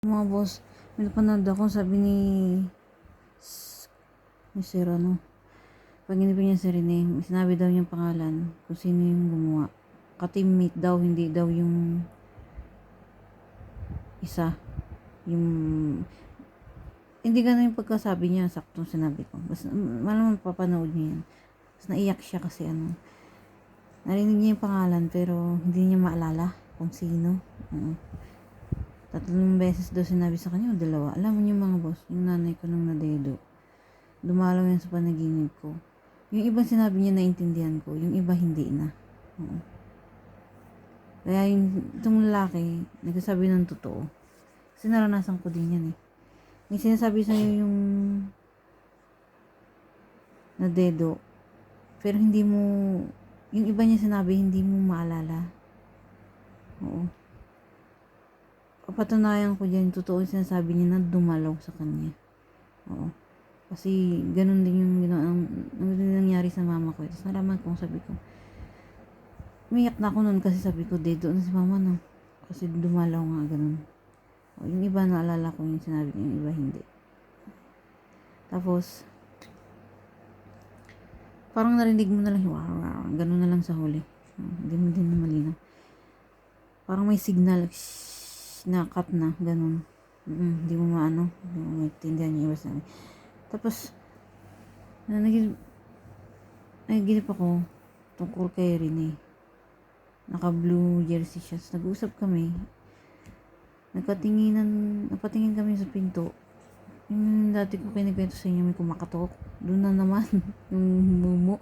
Mga boss, may napanood ako, sabi ni Sir pag hindi niya si Rene, sinabi daw niyang pangalan kung sino yung gumawa. Ka-teammate daw, hindi daw yung isa. Yung hindi ganun yung pagkasabi niya, saktong sinabi ko. Basta malamang papanood niya yan. Basta naiyak siya kasi narinig niya yung pangalan pero hindi niya maalala kung sino. 3 beses daw sinabi sa kanya o 2. Alam mo niyo mga boss, yung nanay ko nung nadedo, dumalaw yan sa panaginip ko. Yung ibang sinabi niya naintindihan ko, yung iba hindi na. Kaya itong lalaki, nagsasabi ng totoo. Kasi naranasan ko din yan eh. May sinasabi sa'yo yung nadedo, pero hindi mo, yung iba niya sinabi, hindi mo maalala. Oo. Papatunayan ko dyan, totoo yung sinasabi niya na dumalaw sa kanya. Oo. Kasi ganun din yung nangyari sa mama ko. Tapos nalaman ko, sabi ko, umiyak na ako noon kasi sabi ko, dedo na si mama no. Kasi dumalaw nga ganun. O, yung iba naalala ko yung sinabi niya, yung iba hindi. Tapos, parang narinig mo na lang, wow, ganun na lang sa huli. Hindi mo din malinaw. Parang may signal, na cut na, ganun. Hindi mo maano, hindi mo maintindihan yung iba sinabi. Tapos, naginip ako tungkol kay Rene. Naka-blue jersey siya. So, nag-usap kami. Napatingin kami sa pinto. Yung dati ko kinikwento sa inyo, may kumakatok. Doon na naman, yung mumo.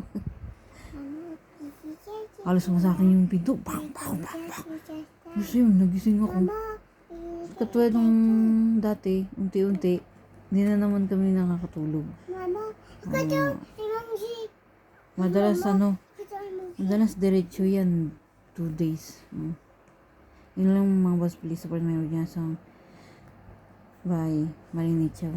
Halos mo sa akin yung pinto. Bang, bang, bang, bang. Gusto yun, nagising ako. Katulad nung dati, unti-unti, hindi na naman kami nakakatulog. Madalas diretso yan, 2 days. Yun lang mga boss, please support my audience. Bye. Marinate siya.